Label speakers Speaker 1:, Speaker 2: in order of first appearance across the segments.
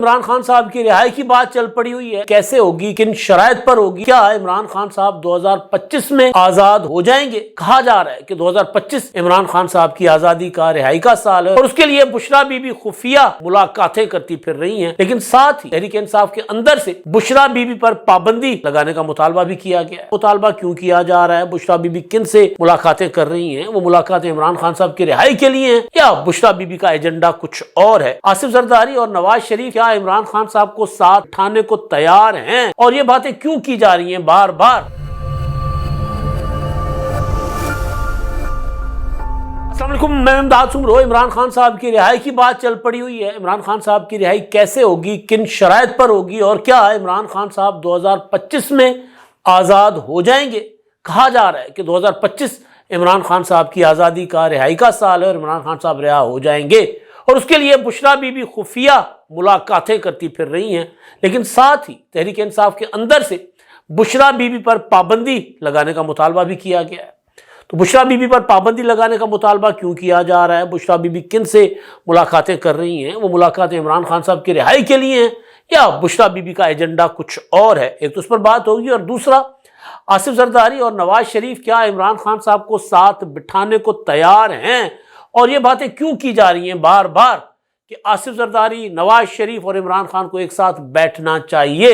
Speaker 1: عمران خان صاحب کی رہائی کی بات چل پڑی ہوئی ہے، کیسے ہوگی، کن شرائط پر ہوگی، کیا عمران خان صاحب 2025 میں آزاد ہو جائیں گے؟ کہا جا رہا ہے کہ 2025 عمران خان صاحب کی آزادی کا، رہائی کا سال ہے، اور اس کے لیے بشرا بی بی خفیہ ملاقاتیں کرتی پھر رہی ہیں، لیکن ساتھ ہی تحریک انصاف کے اندر سے بشرا بی بی پر پابندی لگانے کا مطالبہ بھی کیا گیا ہے۔ مطالبہ کیوں کیا جا رہا ہے؟ بشرا بی بی کن سے ملاقاتیں کر رہی ہیں؟ وہ ملاقاتیں عمران خان صاحب کی رہائی کے لیے ہیں یا بشرا بی بی کا ایجنڈا کچھ اور ہے؟ آصف زرداری اور نواز شریف کیا عمران خان صاحب کو ساتھ اٹھانے کو تیار ہیں؟ اور یہ باتیں کیوں کی جا رہی ہیں بار بار؟ السلام علیکم، میں امداد سمرو۔ عمران خان صاحب کی رہائی کی بات چل پڑی ہوئی ہے۔ عمران خان صاحب کی رہائی کیسے ہوگی، کن شرائط پر ہوگی، اور کیا عمران خان صاحب 2025 میں آزاد ہو جائیں گے؟ کہا جا رہا ہے کہ 2025 عمران خان صاحب کی آزادی کا، رہائی کا سال ہے، اور عمران خان صاحب رہا ہو جائیں گے، اور اس کے لیے بشرا بی بی خفیہ ملاقاتیں کرتی پھر رہی ہیں، لیکن ساتھ ہی تحریک انصاف کے اندر سے بشرا بی بی پر پابندی لگانے کا مطالبہ بھی کیا گیا ہے۔ تو بشرا بی بی پر پابندی لگانے کا مطالبہ کیوں کیا جا رہا ہے؟ بشرا بی بی کن سے ملاقاتیں کر رہی ہیں؟ وہ ملاقاتیں عمران خان صاحب کی رہائی کے لیے ہیں یا بشرا بی بی کا ایجنڈا کچھ اور ہے؟ ایک تو اس پر بات ہوگی، اور دوسرا آصف زرداری اور نواز شریف کیا عمران خان صاحب کو ساتھ بٹھانے کو تیار ہیں؟ اور یہ باتیں کیوں کی جا رہی ہیں بار بار کہ آصف زرداری، نواز شریف اور عمران خان کو ایک ساتھ بیٹھنا چاہیے؟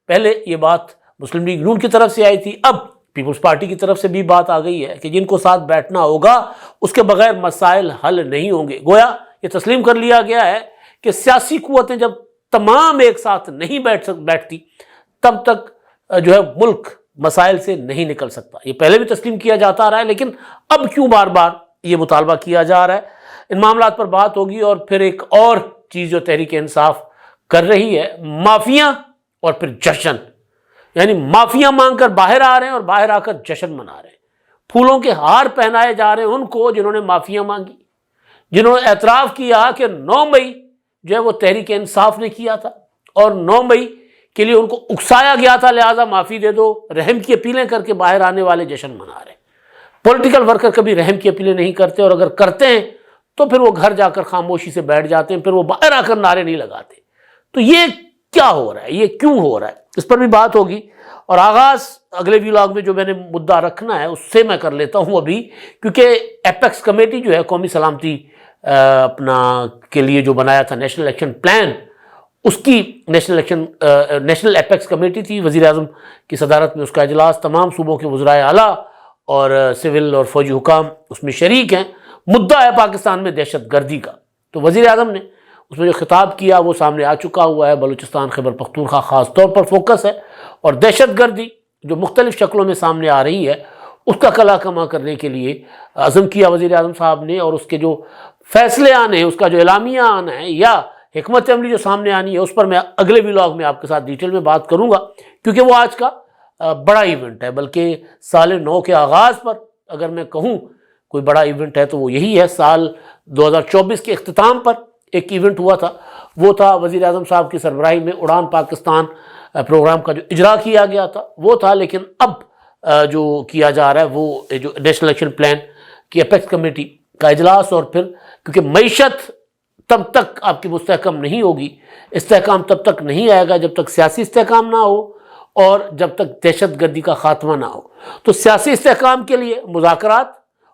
Speaker 1: پہلے یہ بات مسلم لیگ نون کی طرف سے آئی تھی، اب پیپلز پارٹی کی طرف سے بھی بات آ گئی ہے کہ جن کو ساتھ بیٹھنا ہوگا اس کے بغیر مسائل حل نہیں ہوں گے۔ گویا یہ تسلیم کر لیا گیا ہے کہ سیاسی قوتیں جب تمام ایک ساتھ نہیں بیٹھتی تب تک جو ہے ملک مسائل سے نہیں نکل سکتا۔ یہ پہلے بھی تسلیم کیا جاتا رہا ہے، لیکن اب کیوں بار بار یہ مطالبہ کیا جا رہا ہے؟ ان معاملات پر بات ہوگی، اور پھر ایک اور چیز جو تحریک انصاف کر رہی ہے، معافیاں اور پھر جشن، یعنی معافیاں مانگ کر باہر آ رہے ہیں اور باہر آ کر جشن منا رہے ہیں۔ پھولوں کے ہار پہنائے جا رہے ہیں ان کو جنہوں نے معافیاں مانگی، جنہوں نے اعتراف کیا کہ 9 مئی جو ہے وہ تحریک انصاف نے کیا تھا، اور 9 مئی کے لیے ان کو اکسایا گیا تھا، لہٰذا معافی دے دو، رحم کی اپیلیں کر کے باہر آنے والے جشن منا رہے ہیں۔ پولیٹیکل ورکر کبھی رحم کی اپیلیں نہیں کرتے، اور اگر کرتے ہیں تو پھر وہ گھر جا کر خاموشی سے بیٹھ جاتے ہیں، پھر وہ باہر آ کر نعرے نہیں لگاتے۔ تو یہ کیا ہو رہا ہے، یہ کیوں ہو رہا ہے، اس پر بھی بات ہوگی۔ اور آغاز اگلے ویلاگ میں جو میں نے مدعا رکھنا ہے اس سے میں کر لیتا ہوں ابھی، کیونکہ ایپیکس کمیٹی جو ہے قومی سلامتی اپنا کے لیے جو بنایا تھا نیشنل ایکشن پلان، اس کی نیشنل ایپیکس کمیٹی تھی، وزیر اعظم کی صدارت میں اس کا اجلاس، تمام صوبوں کے وزرائے اعلیٰ اور سول اور فوجی حکام اس میں شریک ہیں۔ مدعا ہے پاکستان میں دہشت گردی کا، تو وزیر اعظم نے اس میں جو خطاب کیا وہ سامنے آ چکا ہوا ہے۔ بلوچستان، خیبر پختونخوا خاص طور پر فوکس ہے، اور دہشت گردی جو مختلف شکلوں میں سامنے آ رہی ہے اس کا کلا کما کرنے کے لیے عزم کیا وزیر اعظم صاحب نے، اور اس کے جو فیصلے آنے ہیں، اس کا جو اعلامیہ آنا ہے یا حکمت عملی جو سامنے آنی ہے، اس پر میں اگلے ویلاگ میں آپ کے ساتھ ڈیٹیل میں بات کروں گا، کیونکہ وہ آج کا بڑا ایونٹ ہے۔ بلکہ سال نو کے آغاز پر اگر میں کہوں کوئی بڑا ایونٹ ہے تو وہ یہی ہے۔ سال 2024 کے اختتام پر ایک ایونٹ ہوا تھا، وہ تھا وزیر اعظم صاحب کی سربراہی میں اڑان پاکستان پروگرام کا جو اجرا کیا گیا تھا وہ تھا، لیکن اب جو کیا جا رہا ہے وہ جو نیشنل ایکشن پلان کی ایپیکس کمیٹی کا اجلاس، اور پھر کیونکہ معیشت تب تک آپ کی مستحکم نہیں ہوگی، استحکام تب تک نہیں آئے گا جب تک سیاسی استحکام نہ ہو اور جب تک دہشت گردی کا خاتمہ نہ ہو۔ تو سیاسی استحکام کے لیے مذاکرات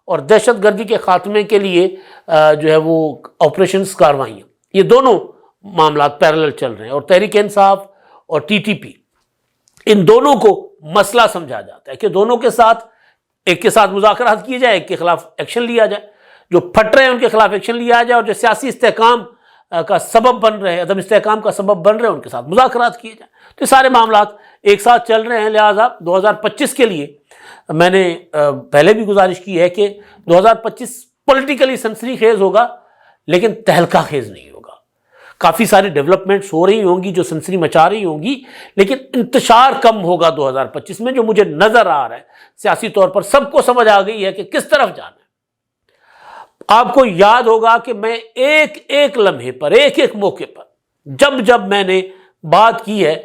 Speaker 1: اور دہشت گردی کے خاتمے کے لیے جو ہے وہ آپریشنز، کاروائیاں، یہ دونوں معاملات پیرالل چل رہے ہیں، اور تحریک انصاف اور ٹی ٹی پی ان دونوں کو مسئلہ سمجھا جاتا ہے کہ دونوں کے ساتھ، ایک کے ساتھ مذاکرات کیے جائے، ایک کے خلاف ایکشن لیا جائے، جو پھٹ رہے ہیں ان کے خلاف ایکشن لیا جائے، اور جو سیاسی استحکام کا سبب بن رہے ہیں، عدم استحکام کا سبب بن رہے ہیں، ان کے ساتھ مذاکرات کیے جائیں۔ تو یہ سارے معاملات ایک ساتھ چل رہے ہیں، لہٰذا 2025 کے لیے میں نے پہلے بھی گزارش کی ہے کہ 2025 پولیٹیکلی سنسنی خیز ہوگا، لیکن تہلکہ خیز نہیں ہوگا۔ کافی ساری ڈیولپمنٹس ہو رہی ہوں گی جو سنسنی مچا رہی ہوں گی، لیکن انتشار کم ہوگا 2025 میں، جو مجھے نظر آ رہا ہے۔ سیاسی طور پر سب کو سمجھ آ گئی ہے کہ کس طرف جانا ہے۔ آپ کو یاد ہوگا کہ میں ایک ایک لمحے پر، ایک ایک موقع پر جب میں نے بات کی ہے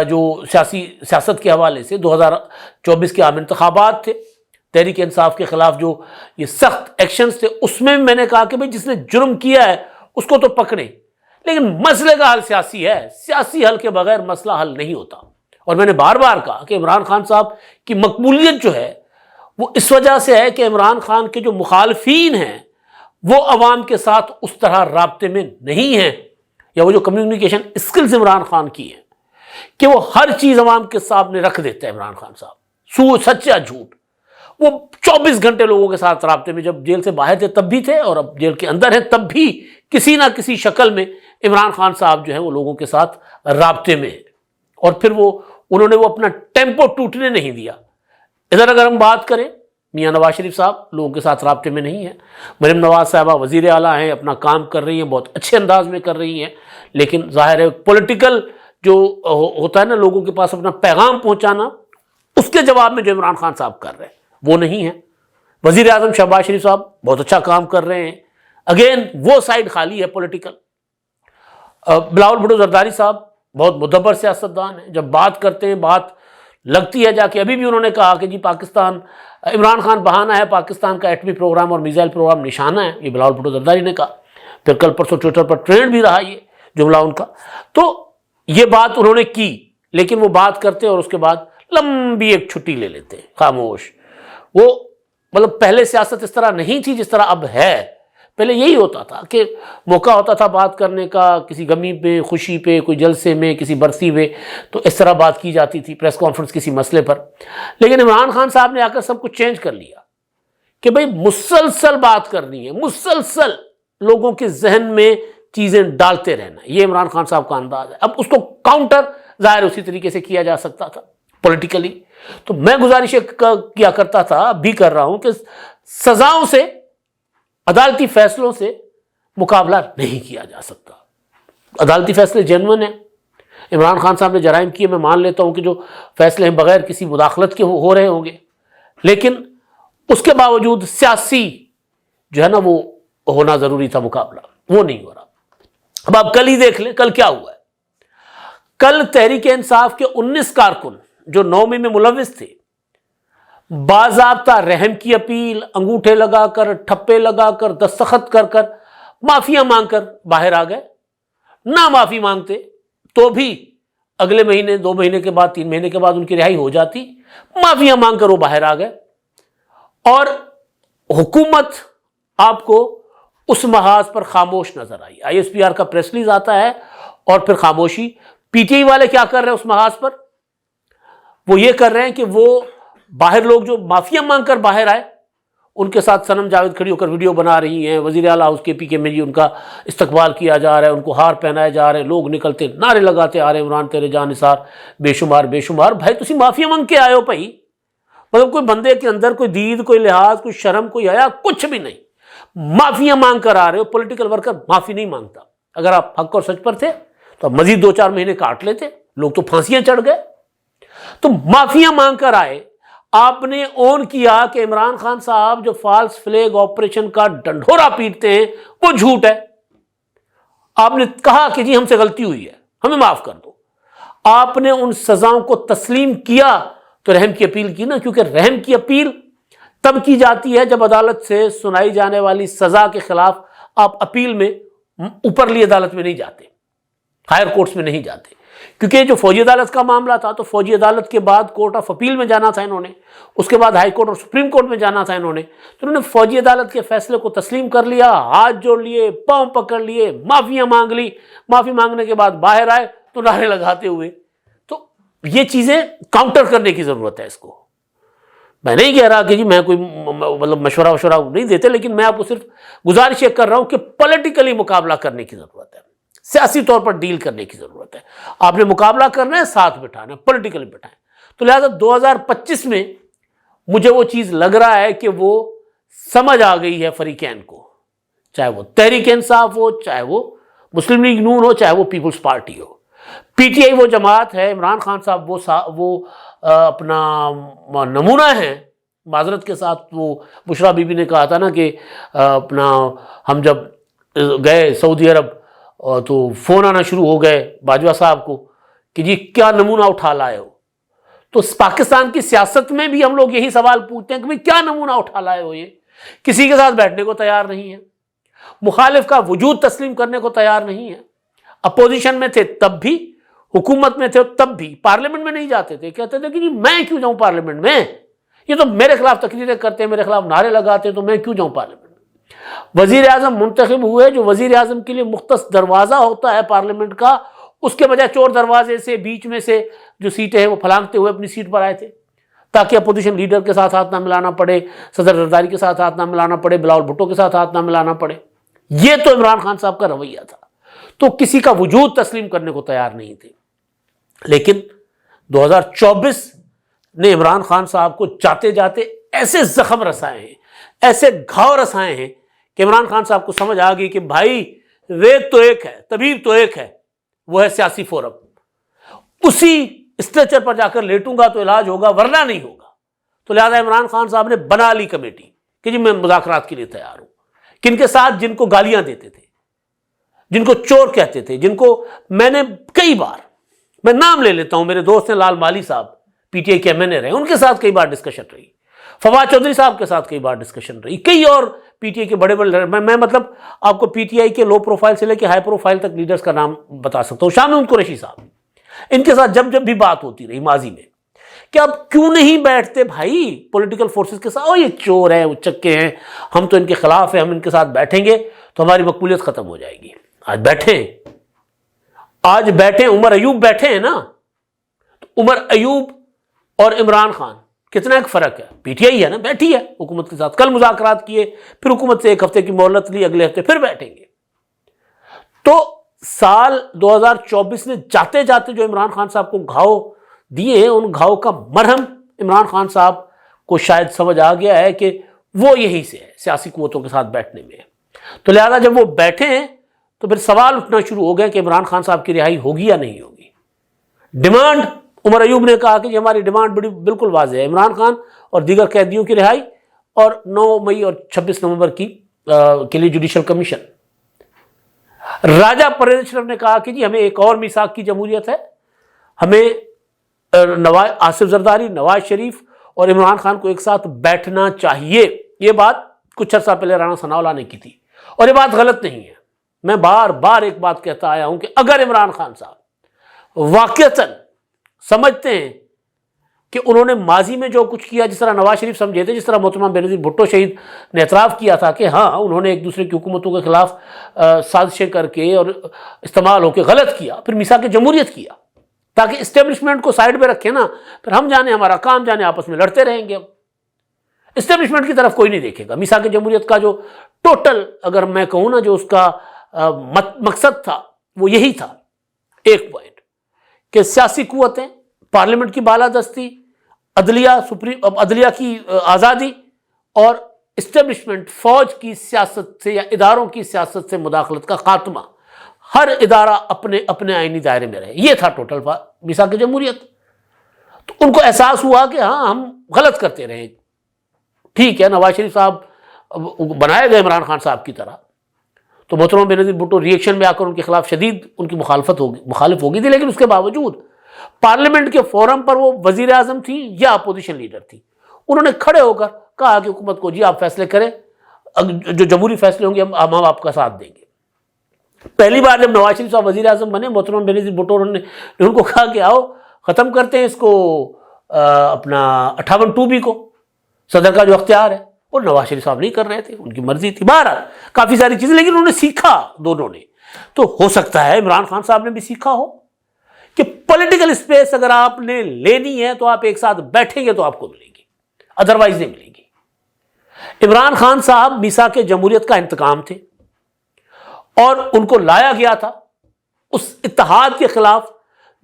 Speaker 1: جو سیاست کے حوالے سے، 2024 کے عام انتخابات تھے، تحریک انصاف کے خلاف جو یہ سخت ایکشنز تھے، اس میں بھی میں نے کہا کہ بھئی جس نے جرم کیا ہے اس کو تو پکڑیں، لیکن مسئلے کا حل سیاسی ہے، سیاسی حل کے بغیر مسئلہ حل نہیں ہوتا۔ اور میں نے بار بار کہا کہ عمران خان صاحب کی مقبولیت جو ہے وہ اس وجہ سے ہے کہ عمران خان کے جو مخالفین ہیں وہ عوام کے ساتھ اس طرح رابطے میں نہیں ہیں، یا وہ جو کمیونیکیشن اسکلز عمران خان کی ہیں کہ وہ ہر چیز عوام کے سامنے رکھ دیتے ہیں۔ عمران خان صاحب سچ یا جھوٹ، وہ 24 گھنٹے لوگوں کے ساتھ رابطے میں، جب جیل سے باہر تھے تب بھی تھے اور اب جیل کے اندر ہیں تب بھی کسی نہ کسی شکل میں عمران خان صاحب جو ہے وہ لوگوں کے ساتھ رابطے میں ہیں۔ اور پھر انہوں نے وہ اپنا ٹیمپو ٹوٹنے نہیں دیا۔ ادھر اگر ہم بات کریں، میاں نواز شریف صاحب لوگوں کے ساتھ رابطے میں نہیں ہیں، مریم نواز صاحبہ وزیر اعلیٰ ہیں، اپنا کام کر رہی ہیں، بہت اچھے انداز میں کر رہی ہیں، لیکن ظاہر ہے پولیٹیکل جو ہوتا ہے نا لوگوں کے پاس اپنا پیغام پہنچانا، اس کے جواب میں جو عمران خان صاحب کر رہے ہیں وہ نہیں ہے۔ وزیر اعظم شہباز شریف صاحب بہت اچھا کام کر رہے ہیں، اگین وہ سائیڈ خالی ہے پولیٹیکل۔ بلاول بھٹو زرداری صاحب بہت مدبر سیاستدان ہیں، جب بات کرتے ہیں بات لگتی ہے جا کے۔ ابھی بھی انہوں نے کہا کہ جی پاکستان، عمران خان بہانہ ہے، پاکستان کا ایٹمی پروگرام اور میزائل پروگرام نشانہ ہے، یہ بلاول بھٹو زرداری نے کہا۔ پھر کل پرسوں ٹویٹر پر ٹرینڈ بھی رہا یہ جملہ ان کا۔ تو یہ بات انہوں نے کی، لیکن وہ بات کرتے اور اس کے بعد لمبی ایک چھٹی لے لیتے، خاموش۔ وہ مطلب پہلے سیاست اس طرح نہیں تھی جس طرح اب ہے۔ پہلے یہی ہوتا تھا کہ موقع ہوتا تھا بات کرنے کا، کسی غمی پہ، خوشی پہ، کوئی جلسے میں، کسی برسی میں، تو اس طرح بات کی جاتی تھی، پریس کانفرنس کسی مسئلے پر۔ لیکن عمران خان صاحب نے آ کر سب کچھ چینج کر لیا کہ بھئی مسلسل بات کرنی ہے، مسلسل لوگوں کے ذہن میں چیزیں ڈالتے رہنا، یہ عمران خان صاحب کا انداز ہے۔ اب اس کو کاؤنٹر ظاہر اسی طریقے سے کیا جا سکتا تھا پولیٹیکلی۔ تو میں گزارش کیا کرتا تھا، اب بھی کر رہا ہوں، کہ سزاؤں سے، عدالتی فیصلوں سے مقابلہ نہیں کیا جا سکتا۔ عدالتی فیصلے جینوئن ہیں، عمران خان صاحب نے جرائم کیے، میں مان لیتا ہوں کہ جو فیصلے ہیں بغیر کسی مداخلت کے ہو رہے ہوں گے، لیکن اس کے باوجود سیاسی جو ہے نا وہ ہونا ضروری تھا مقابلہ، وہ نہیں ہو رہا۔ اب آپ کل ہی دیکھ لیں کل کیا ہوا ہے۔ کل تحریک انصاف کے 19 کارکن جو 9 مئی میں ملوث تھے، باضابطہ رحم کی اپیل، انگوٹھے لگا کر، ٹھپے لگا کر، دستخط کر کر، معافیاں مانگ کر باہر آ گئے۔ نہ معافی مانگتے تو بھی اگلے مہینے، 2 مہینے کے بعد، 3 مہینے کے بعد ان کی رہائی ہو جاتی۔ معافیاں مانگ کر وہ باہر آ گئے، اور حکومت آپ کو اس محاذ پر خاموش نظر آئی۔ آئی ایس پی آر کا پریس ریلیز آتا ہے اور پھر خاموشی۔ پی ٹی آئی والے کیا کر رہے ہیں اس محاذ پر؟ وہ یہ کر رہے ہیں کہ وہ باہر لوگ جو معافیاں مانگ کر باہر آئے، ان کے ساتھ صنم جاوید کھڑی ہو کر ویڈیو بنا رہی ہیں، وزیر اعلیٰ ہاؤس کے پی کے میں جی ان کا استقبال کیا جا رہا ہے، ان کو ہار پہنائے جا رہے ہیں، لوگ نکلتے نعرے لگاتے آ رہے ہیں، عمران تیرے جان نثار، بے شمار بے شمار۔ بھائی تسی معافیاں مانگ کے آئے ہو بھائی، مطلب کوئی بندے کے اندر کوئی دید، کوئی لحاظ، کوئی شرم، کوئی حیا، کچھ بھی نہیں، معافیاں مانگ کر آ رہے ہو۔ پولیٹیکل ورکر معافی نہیں مانگتا۔ اگر آپ حق اور سچ پر تھے تو مزید 2-4 مہینے کاٹ لیتے، لوگ تو پھانسیاں چڑھ گئے۔ تو معافیاں مانگ کر آئے، آپ نے اون کیا کہ عمران خان صاحب جو فالس فلیگ آپریشن کا ڈنڈورا پیٹتے ہیں وہ جھوٹ ہے۔ آپ نے کہا کہ جی ہم سے غلطی ہوئی ہے، ہمیں معاف کر دو۔ آپ نے ان سزاؤں کو تسلیم کیا تو رحم کی اپیل کی نا، کیونکہ رحم کی اپیل تب کی جاتی ہے جب عدالت سے سنائی جانے والی سزا کے خلاف آپ اپیل میں اوپرلی عدالت میں نہیں جاتے، ہائر کورٹس میں نہیں جاتے، کیونکہ جو فوجی عدالت کا معاملہ تھا تو فوجی عدالت کے بعد کورٹ آف اپیل میں جانا تھا انہوں نے، اس کے بعد ہائی کورٹ اور سپریم کورٹ میں جانا تھا انہوں نے۔ تو انہوں نے فوجی عدالت کے فیصلے کو تسلیم کر لیا، ہاتھ جوڑ لیے، پاؤں پکڑ لیے، معافیاں مانگ لی، معافی مانگنے کے بعد باہر آئے تو نعرے لگاتے ہوئے۔ تو یہ چیزیں کاؤنٹر کرنے کی ضرورت ہے اس کو۔ میں نہیں کہہ رہا کہ جی میں کوئی مطلب مشورہ نہیں دیتے، لیکن میں آپ کو صرف گزارش یہ کر رہا ہوں کہ پولیٹیکلی مقابلہ کرنے کی ضرورت ہے، سیاسی طور پر ڈیل کرنے کی ضرورت ہے۔ آپ نے مقابلہ کرنا ہے، ساتھ بٹھانا ہے، پولیٹیکلی بٹھائیں۔ تو لہذا 2025 میں مجھے وہ چیز لگ رہا ہے کہ وہ سمجھ آ گئی ہے فریقین کو، چاہے وہ تحریک انصاف ہو، چاہے وہ مسلم لیگ نون ہو، چاہے وہ پیپلز پارٹی ہو۔ پی ٹی آئی وہ جماعت ہے، عمران خان صاحب وہ اپنا نمونہ ہے۔ معذرت کے ساتھ وہ بشرا بی بی نے کہا تھا نا کہ اپنا ہم جب گئے سعودی عرب تو فون آنا شروع ہو گئے باجوہ صاحب کو کہ جی کیا نمونہ اٹھا لائے ہو۔ تو پاکستان کی سیاست میں بھی ہم لوگ یہی سوال پوچھتے ہیں کہ بھئی کیا نمونہ اٹھا لائے ہو، یہ کسی کے ساتھ بیٹھنے کو تیار نہیں ہے، مخالف کا وجود تسلیم کرنے کو تیار نہیں ہے۔ اپوزیشن میں تھے تب بھی، حکومت میں تھے تب بھی، پارلیمنٹ میں نہیں جاتے تھے، کہتے تھے کہ جی میں کیوں جاؤں پارلیمنٹ میں، یہ تو میرے خلاف تقریریں کرتے ہیں، میرے خلاف نعرے لگاتے ہیں، تو میں کیوں جاؤں پارلیمنٹ میں۔ وزیر اعظم منتخب ہوئے، جو وزیر اعظم کے لیے مختص دروازہ ہوتا ہے پارلیمنٹ کا، اس کے بجائے چور دروازے سے بیچ میں سے جو سیٹیں ہیں وہ پھلانگتے ہوئے اپنی سیٹ پر آئے تھے، تاکہ اپوزیشن لیڈر کے ساتھ ہاتھ نہ ملانا پڑے، صدر زرداری کے ساتھ ہاتھ نہ ملانا پڑے، بلاول بھٹو کے ساتھ ہاتھ نہ ملانا پڑے۔ یہ تو عمران خان صاحب کا رویہ تھا، تو کسی کا وجود تسلیم کرنے کو تیار نہیں تھے۔ لیکن 2024 نے عمران خان صاحب کو جاتے جاتے ایسے زخم رسائے ہیں، ایسے گھاؤ رسائے ہیں کہ عمران خان صاحب کو سمجھ آ گئی کہ بھائی ریت تو ایک ہے، طبیب تو ایک ہے، وہ ہے سیاسی فورم، اسی اسٹریچر پر جا کر لیٹوں گا تو علاج ہوگا ورنہ نہیں ہوگا۔ تو لہذا عمران خان صاحب نے بنا لی کمیٹی کہ جی میں مذاکرات کے لیے تیار ہوں۔ کن کے ساتھ؟ جن کو گالیاں دیتے تھے، جن کو چور کہتے تھے، جن کو میں نے کئی بار، میں نام لے لیتا ہوں، میرے دوست ہیں لال مالی صاحب، پی ٹی آئی کے ایم این اے رہے، ان کے ساتھ کئی بار ڈسکشن رہی، فواد چودھری صاحب کے ساتھ کئی بار ڈسکشن رہی، کئی اور پی ٹی آئی کے بڑے بڑے، میں مطلب آپ کو پی ٹی آئی کے لو پروفائل سے لے کے ہائی پروفائل تک لیڈرز کا نام بتا سکتا ہوں، شامل قریشی صاحب، ان کے ساتھ جب بھی بات ہوتی رہی ماضی میں کہ اب کیوں نہیں بیٹھتے بھائی پولیٹیکل فورسز کے ساتھ، یہ چور ہیں، وہ چکے ہیں، ہم تو ان کے خلاف ہیں، ہم ان کے ساتھ بیٹھیں گے تو ہماری مقبولیت ختم ہو جائے گی۔ آج بیٹھیں، عمر ایوب بیٹھے ہیں نا، تو عمر ایوب اور عمران خان کتنا ایک فرق ہے، پی ٹی آئی ہے نا، بیٹھی ہے حکومت کے ساتھ، کل مذاکرات کیے، پھر حکومت سے 1 ہفتے کی مہلت لی، اگلے ہفتے پھر بیٹھیں گے۔ تو سال 2024 نے جاتے جاتے جو عمران خان صاحب کو گھاؤ دیے ہیں، ان گھاؤ کا مرہم عمران خان صاحب کو شاید سمجھ آ گیا ہے کہ وہ یہی سے ہے، سیاسی قوتوں کے ساتھ بیٹھنے میں۔ تو لہذا جب وہ بیٹھے ہیں تو پھر سوال اٹھنا شروع ہو گئے کہ عمران خان صاحب کی رہائی ہوگی یا نہیں ہوگی۔ ڈیمانڈ، عمر ایوب نے کہا کہ ہماری ڈیمانڈ بالکل واضح ہے، عمران خان اور دیگر قیدیوں کی رہائی اور 9 مئی اور 26 نومبر کے لیے جوڈیشل کمیشن۔ راجہ پرویز اشرف نے کہا کہ جی ہمیں ایک اور میثاق کی جمہوریت ہے، ہمیں آصف زرداری، نواز شریف اور عمران خان کو ایک ساتھ بیٹھنا چاہیے۔ یہ بات کچھ عرصہ پہلے رانا ثناء اللہ نے کی تھی، اور یہ بات غلط نہیں ہے۔ میں بار بار ایک بات کہتا آیا ہوں کہ اگر عمران خان صاحب واقعتاً سمجھتے ہیں کہ انہوں نے ماضی میں جو کچھ کیا، جس طرح نواز شریف سمجھے تھے، جس طرح محترمہ بینظیر بھٹو شہید نے اعتراف کیا تھا کہ ہاں انہوں نے ایک دوسرے کی حکومتوں کے خلاف سازشیں کر کے اور استعمال ہو کے غلط کیا، پھر میثاق جمہوریت کیا، تاکہ اسٹیبلشمنٹ کو سائڈ پہ رکھے نا، پھر ہم جانے ہمارا کام جانے، آپس میں لڑتے رہیں گے، اب اسٹیبلشمنٹ کی طرف کوئی نہیں دیکھے گا۔ میثاق جمہوریت کا جو ٹوٹل اگر میں کہوں نا جو اس کا مقصد تھا وہ یہی تھا، ایک پوائنٹ کہ سیاسی قوتیں، پارلیمنٹ کی بالادستی، عدلیہ کی آزادی اور اسٹیبلشمنٹ، فوج کی سیاست سے یا اداروں کی سیاست سے مداخلت کا خاتمہ، ہر ادارہ اپنے اپنے آئینی دائرے میں رہے، یہ تھا ٹوٹل میثاق جمہوریت۔ تو ان کو احساس ہوا کہ ہاں ہم غلط کرتے رہے، ٹھیک ہے، نواز شریف صاحب بنائے گئے عمران خان صاحب کی طرح، تو محترمہ بینظیر بھٹو ری ایکشن میں آ کر ان کے خلاف شدید ان کی مخالف ہوگی تھی، لیکن اس کے باوجود پارلیمنٹ کے فورم پر وہ وزیر اعظم تھی یا اپوزیشن لیڈر تھی، انہوں نے کھڑے ہو کر کہا کہ حکومت کو جی آپ فیصلے کریں، جو جمہوری فیصلے ہوں گے ہم آپ کا ساتھ دیں گے۔ پہلی بار جب نواز شریف صاحب وزیر اعظم بنے، محترمہ بینظیر بھٹو نے ان کو کہا کہ آؤ ختم کرتے ہیں اس کو، اپنا 58(2)B کو، صدر کا جو اختیار ہے، اور نواز شریف صاحب نہیں کر رہے تھے، ان کی مرضی تھی، بہرحال کافی ساری چیزیں، لیکن انہوں نے سیکھا دونوں نے۔ تو ہو سکتا ہے عمران خان صاحب نے بھی سیکھا ہو کہ پولیٹیکل اسپیس اگر آپ نے لینی ہے تو آپ ایک ساتھ بیٹھیں گے تو آپ کو ملے گی، ادروائز نہیں ملے گی۔ عمران خان صاحب میثاق جمہوریت کا انتقام تھے، اور ان کو لایا گیا تھا اس اتحاد کے خلاف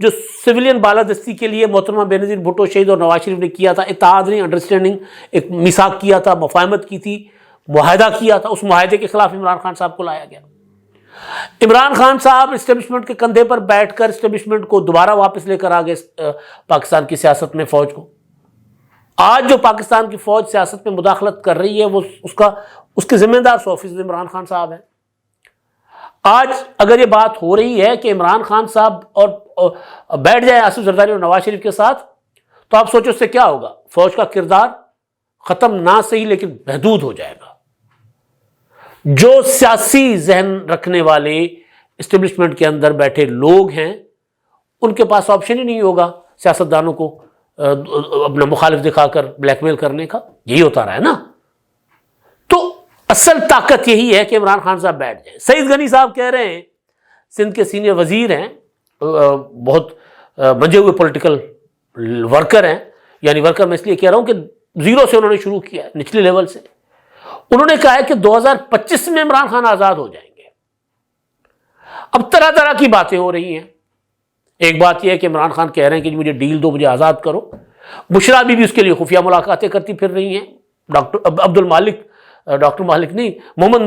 Speaker 1: جو سویلین بالادستی کے لیے محترمہ بینظیر بھٹو شہید اور نواز شریف نے کیا تھا، اتحاد نہیں، انڈرسٹینڈنگ، ایک میثاق کیا تھا، مفاہمت کی تھی، معاہدہ کیا تھا، اس معاہدے کے خلاف عمران خان صاحب کو لایا گیا۔ عمران خان صاحب اسٹیبلشمنٹ کے کندھے پر بیٹھ کر اسٹیبلشمنٹ کو دوبارہ واپس لے کر آگے پاکستان کی سیاست میں، فوج کو، آج جو پاکستان کی فوج سیاست میں مداخلت کر رہی ہے وہ اس کے ذمہ دار 100% عمران خان صاحب ہیں۔ آج اگر یہ بات ہو رہی ہے کہ عمران خان صاحب اور بیٹھ جائے آصف زرداری اور نواز شریف کے ساتھ، تو آپ سوچو اس سے کیا ہوگا، فوج کا کردار ختم نہ صحیح لیکن محدود ہو جائے گا۔ جو سیاسی ذہن رکھنے والے اسٹیبلشمنٹ کے اندر بیٹھے لوگ ہیں ان کے پاس آپشن ہی نہیں ہوگا سیاستدانوں کو اپنا مخالف دکھا کر بلیک میل کرنے کا. یہی ہوتا رہا ہے نا. تو اصل طاقت یہی ہے کہ عمران خان صاحب بیٹھ جائیں. سعید غنی صاحب کہہ رہے ہیں، سندھ کے سینئر وزیر ہیں، بہت منجے ہوئے پولیٹیکل ورکر ہیں، یعنی ورکر میں اس لیے کہہ رہا ہوں کہ زیرو سے انہوں نے شروع کیا ہے، نچلے لیول سے. انہوں نے کہا ہے کہ 2025 میں عمران خان آزاد ہو جائیں گے. اب طرح طرح کی باتیں ہو رہی ہیں. ایک بات یہ ہے کہ عمران خان کہہ رہے ہیں کہ مجھے ڈیل دو، مجھے آزاد کرو. بشرا بھی اس کے لیے خفیہ ملاقاتیں کرتی پھر رہی ہیں. محمد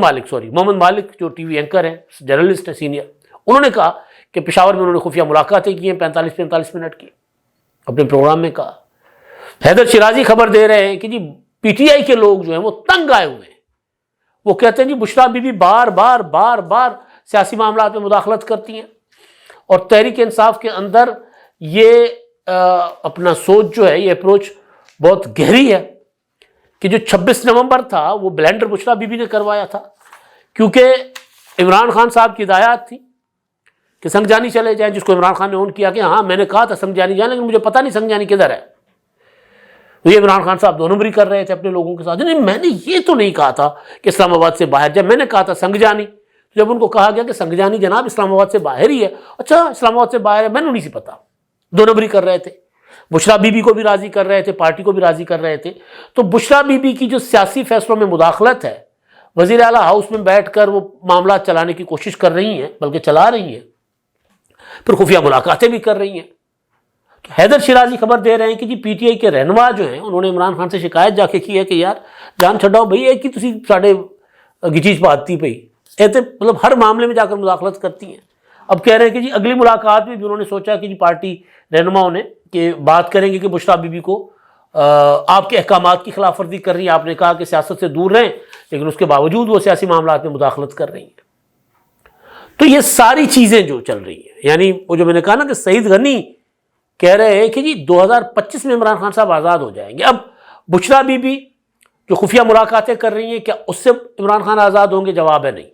Speaker 1: مالک جو ٹی وی اینکر ہیں، جرنلسٹ ہیں سینئر، انہوں نے کہا کہ پشاور میں انہوں نے خفیہ ملاقاتیں کی ہیں 45 منٹ کی، اپنے پروگرام میں کہا. حیدر شیرازی خبر دے رہے ہیں کہ جی پی ٹی آئی کے لوگ جو ہیں وہ تنگ آئے ہوئے ہیں. وہ کہتے ہیں جی بشرا بی بار بار سیاسی معاملات میں مداخلت کرتی ہیں، اور تحریک انصاف کے اندر یہ اپنا سوچ جو ہے، یہ اپروچ بہت گہری ہے کہ جو 26 نومبر تھا وہ بلینڈر بشرا بی نے کروایا تھا، کیونکہ عمران خان صاحب کی ہدایات تھی کہ سنگجانی چلے جائیں، جس کو عمران خان نے اون کیا کہ ہاں میں نے کہا تھا سنگجانی جائیں، لیکن مجھے پتہ نہیں سنگجانی کدھر ہے. یہ عمران خان صاحب 2 نمبری کر رہے تھے اپنے لوگوں کے ساتھ. نہیں، میں نے یہ تو نہیں کہا تھا کہ اسلام آباد سے باہر جائے، میں نے کہا تھا سنگجانی. جب ان کو کہا گیا کہ سنگجانی جناب اسلام آباد سے باہر ہی ہے، اچھا اسلام آباد سے باہر ہے، میں نے نہیں سی پتا. 2 نمبری کر رہے تھے. بشرا بی کو بھی راضی کر رہے تھے، پارٹی کو بھی راضی کر رہے تھے. تو بشرا بی کی جو سیاسی فیصلوں میں مداخلت ہے، وزیر اعلیٰ ہاؤس میں بیٹھ کر وہ معاملات چلانے کی کوشش کر رہی ہیں، بلکہ چلا رہی ہیں، پھر خفیہ ملاقاتیں بھی کر رہی ہیں. تو حیدر شیرازی خبر دے رہے ہیں کہ جی پی ٹی آئی کے رہنما جو ہیں انہوں نے عمران خان سے شکایت جا کے کی ہے کہ یار جان چھڈاؤ بھائی، ایک ہی تسی ساڈے گچیچ پاتی پئی ایتے، مطلب ہر معاملے میں جا کر مداخلت کرتی ہیں. اب کہہ رہے ہیں کہ جی اگلی ملاقات میں بھی انہوں نے سوچا کہ جی پارٹی رہنماؤں نے کہ بات کریں گے کہ بشرا بی کو آپ کے احکامات کی خلاف ورزی کر رہی ہیں، آپ نے کہا کہ سیاست سے دور رہیں، لیکن اس کے باوجود وہ سیاسی معاملات میں مداخلت کر رہی ہیں. تو یہ ساری چیزیں جو چل رہی ہیں، یعنی وہ جو میں نے کہا نا کہ سعید غنی کہہ رہے ہیں کہ جی 2025 میں عمران خان صاحب آزاد ہو جائیں گے. اب بشرا بی جو خفیہ ملاقاتیں کر رہی ہیں، کیا اس سے عمران خان آزاد ہوں گے؟ جواب ہے نہیں.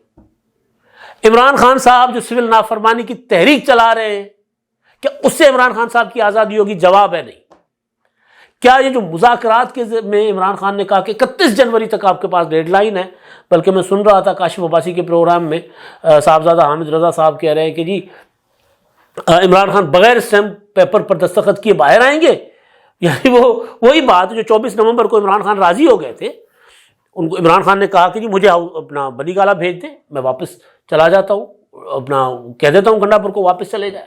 Speaker 1: عمران خان صاحب جو سول نافرمانی کی تحریک چلا رہے ہیں، کیا اس سے عمران خان صاحب کی آزادی ہوگی؟ جواب ہے نہیں. کیا یہ جو مذاکرات کے میں عمران خان نے کہا کہ 31 جنوری تک آپ کے پاس ڈیڈ لائن ہے، بلکہ میں سن رہا تھا کاشف عباسی کے پروگرام میں صاحبزادہ حامد رضا صاحب کہہ رہے ہیں کہ جی عمران خان بغیر اسٹیمپ پیپر پر دستخط کیے باہر آئیں گے. یعنی وہی بات جو 24 نومبر کو عمران خان راضی ہو گئے تھے، ان کو عمران خان نے کہا کہ جی مجھے اپنا بنی گالہ بھیج دیں، میں واپس چلا جاتا ہوں، اپنا کہہ دیتا ہوں گنڈا پور کو واپس چلے جائے.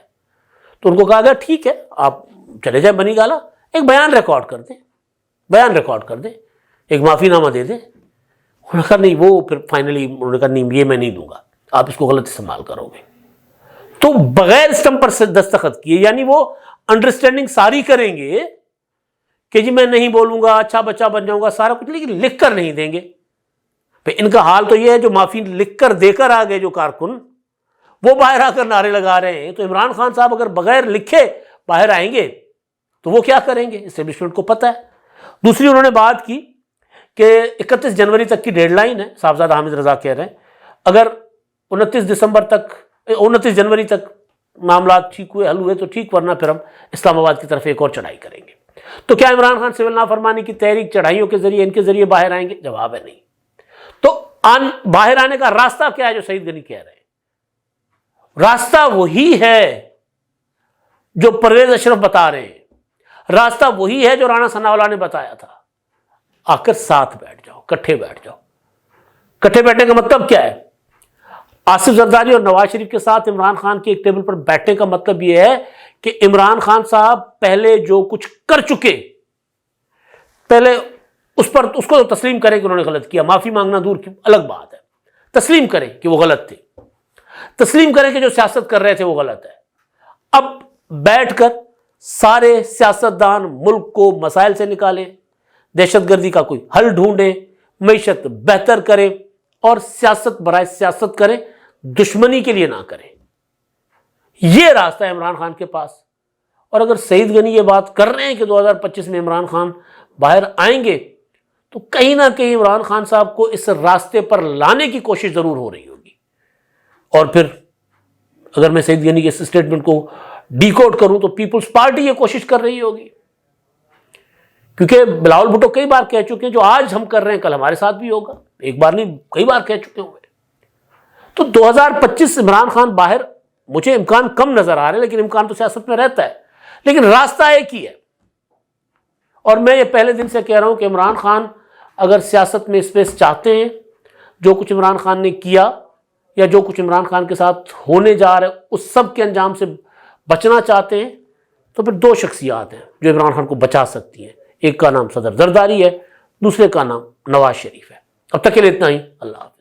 Speaker 1: تو ان کو کہا گیا ٹھیک ہے آپ چلے جائیں بنی گالہ، ایک بیان ریکارڈ کر دیں، ایک معافی نامہ دے دیں. انہوں نے کہا نہیں، وہ پھر فائنلی انہوں نے کہا نہیں یہ میں نہیں دوں گا، آپ اس کو غلط استعمال کرو گے. تو بغیر اسٹمپ پر سے دستخط کیے، یعنی وہ انڈرسٹینڈنگ ساری کریں گے کہ جی میں نہیں بولوں گا، اچھا بچہ بن جاؤں گا، سارا کچھ، لیکن لکھ کر نہیں دیں گے. پھر ان کا حال تو یہ ہے جو معافی لکھ کر دے کر آ گئے جو کارکن، وہ باہر آ کر نعرے لگا رہے ہیں. تو عمران خان صاحب اگر بغیر لکھے باہر آئیں گے تو وہ کیا کریں گے؟ اسٹیبلشمنٹ کو پتہ ہے. دوسری انہوں نے بات کی کہ 31 جنوری تک کی ڈیڈ لائن ہے، صاحبزادہ حامد رضا کہہ رہے ہیں اگر 29 جنوری تک معاملات ٹھیک ہوئے، حل ہوئے تو ٹھیک، ورنہ پھر ہم اسلام آباد کی طرف ایک اور چڑھائی کریں گے. تو کیا عمران خان سول نافرمانی کی تحریک چڑھائیوں کے ذریعے ان کے ذریعے باہر آئیں گے؟ جواب ہے نہیں. تو باہر آنے کا راستہ کیا ہے جو سعید غنی کہہ رہے ہیں؟ راستہ وہی ہے جو پرویز اشرف بتا رہے ہیں، راستہ وہی ہے جو رانا ثناءاللہ نے بتایا تھا. آ کر ساتھ بیٹھ جاؤ، کٹھے بیٹھ جاؤ. کٹھے بیٹھنے کا مطلب کیا ہے؟ آصف زرداری اور نواز شریف کے ساتھ عمران خان کے ایک ٹیبل پر بیٹھنے کا مطلب یہ ہے کہ عمران خان صاحب پہلے جو کچھ کر چکے، پہلے اس کو تسلیم کریں کہ انہوں نے غلط کیا. معافی مانگنا دور کی الگ بات ہے، تسلیم کریں کہ وہ غلط تھے، تسلیم کریں کہ جو سیاست کر رہے تھے وہ غلط ہے. اب بیٹھ کر سارے سیاستدان ملک کو مسائل سے نکالیں، دہشت گردی کا کوئی حل ڈھونڈیں، معیشت بہتر کریں اور سیاست برائے سیاست کریں، دشمنی کے لیے نہ کریں. یہ راستہ ہے عمران خان کے پاس. اور اگر سعید غنی یہ بات کر رہے ہیں کہ 2025 میں عمران خان باہر آئیں گے، تو کہیں نہ کہیں عمران خان صاحب کو اس راستے پر لانے کی کوشش ضرور ہو رہی ہوگی. اور پھر اگر میں سعید غنی کے اس اسٹیٹمنٹ کو ڈی کوڈ کروں تو پیپلز پارٹی یہ کوشش کر رہی ہوگی، کیونکہ بلاول بھٹو کئی بار کہہ چکے ہیں جو آج ہم کر رہے ہیں کل ہمارے ساتھ بھی ہوگا، ایک بار نہیں کئی بار کہہ چکے ہوں گے۔ تو 2025 عمران خان باہر مجھے امکان کم نظر آ رہے ہیں، لیکن امکان تو سیاست میں رہتا ہے، لیکن راستہ ایک ہی ہے۔ اور میں یہ پہلے دن سے کہہ رہا ہوں کہ عمران خان اگر سیاست میں اسپیس چاہتے ہیں، جو کچھ عمران خان نے کیا یا جو کچھ عمران خان کے ساتھ ہونے جا رہا ہے اس سب کے انجام سے بچنا چاہتے ہیں، تو پھر دو شخصیات ہیں جو عمران خان کو بچا سکتی ہیں، ایک کا نام صدر زرداری ہے، دوسرے کا نام نواز شریف ہے۔ اب تک کے لیے اتنا ہی، اللہ حافظ۔